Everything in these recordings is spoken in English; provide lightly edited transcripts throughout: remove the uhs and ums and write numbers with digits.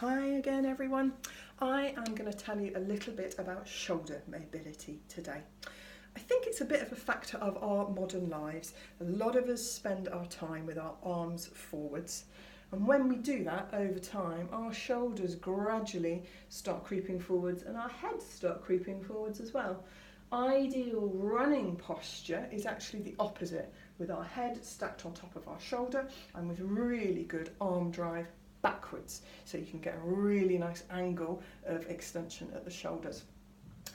Hi again everyone. I am going to tell you a little bit about shoulder mobility today. I think it's a bit of a factor of our modern lives. A lot of us spend our time with our arms forwards, and when we do that over time, our shoulders gradually start creeping forwards and our heads start creeping forwards as well. Ideal running posture is actually the opposite, with our head stacked on top of our shoulder and with really good arm drive backwards, so you can get a really nice angle of extension at the shoulders.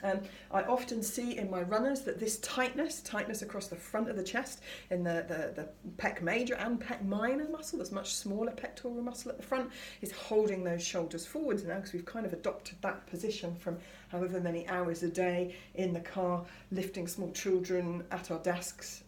I often see in my runners that this tightness across the front of the chest in the pec major and pec minor muscle, that's much smaller pectoral muscle at the front, is holding those shoulders forwards now, because we've kind of adopted that position from however many hours a day in the car, lifting small children at our desks.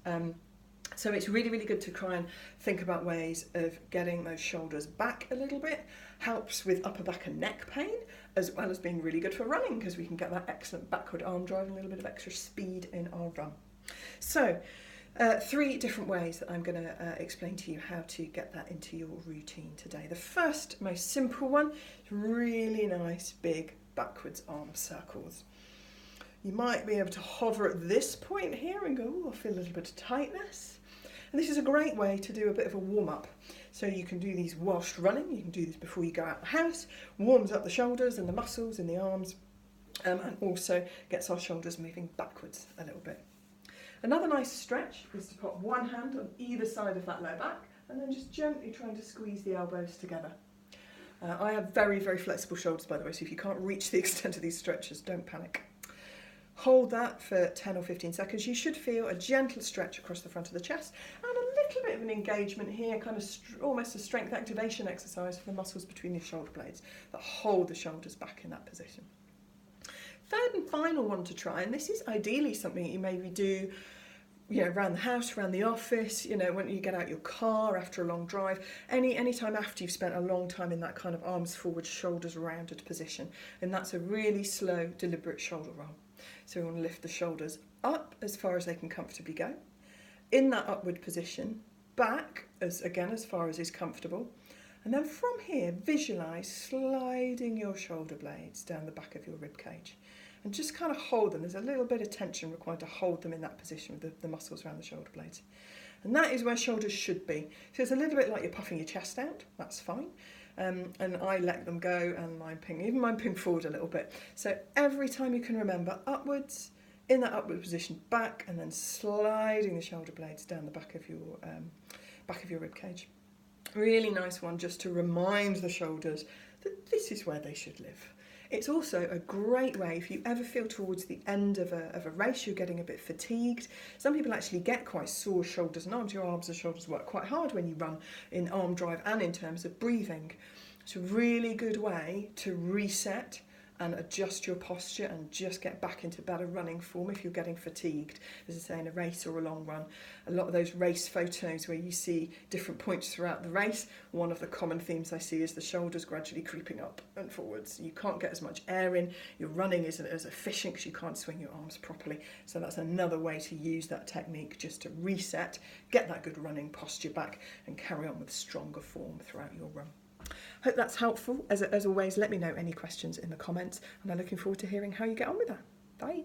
So it's really, really good to try and think about ways of getting those shoulders back a little bit. Helps with upper back and neck pain, as well as being really good for running, because we can get that excellent backward arm drive and a little bit of extra speed in our run. So, 3 different ways that I'm going to explain to you how to get that into your routine today. The first, most simple one, is really nice big backwards arm circles. You might be able to hover at this point here and go, oh, I feel a little bit of tightness. And this is a great way to do a bit of a warm-up. So you can do these whilst running, you can do this before you go out the house, warms up the shoulders and the muscles in the arms, and also gets our shoulders moving backwards a little bit. Another nice stretch is to put one hand on either side of that low back and then just gently trying to squeeze the elbows together. I have very, very flexible shoulders, by the way, so if you can't reach the extent of these stretches, don't panic. Hold that for 10 or 15 seconds. You should feel a gentle stretch across the front of the chest and a little bit of an engagement here, kind of almost a strength activation exercise for the muscles between your shoulder blades that hold the shoulders back in that position. Third and final one to try, and this is ideally something you maybe do around the house, around the office, when you get out your car after a long drive, any time after you've spent a long time in that kind of arms forward, shoulders rounded position. And that's a really slow, deliberate shoulder roll. So we want to lift the shoulders up as far as they can comfortably go. In that upward position, back as far as is comfortable. And then from here, visualise sliding your shoulder blades down the back of your rib cage. And just kind of hold them. There's a little bit of tension required to hold them in that position with the muscles around the shoulder blades. And that is where shoulders should be. So it's a little bit like you're puffing your chest out, that's fine. And I let them go and mine ping forward a little bit. So every time you can remember, upwards, in that upward position, back, and then sliding the shoulder blades down the back of your rib cage. Really nice one just to remind the shoulders that this is where they should live. It's also a great way if you ever feel towards the end of a race, you're getting a bit fatigued. Some people actually get quite sore shoulders and arms. Your arms and shoulders work quite hard when you run in arm drive and in terms of breathing. It's a really good way to reset and adjust your posture and just get back into better running form if you're getting fatigued, as I say, in a race or a long run. A lot of those race photos where you see different points throughout the race, one of the common themes I see is the shoulders gradually creeping up and forwards. You can't get as much air in, your running isn't as efficient because you can't swing your arms properly. So that's another way to use that technique, just to reset, get that good running posture back and carry on with stronger form throughout your run. Hope that's helpful. As always, let me know any questions in the comments, and I'm looking forward to hearing how you get on with that. Bye.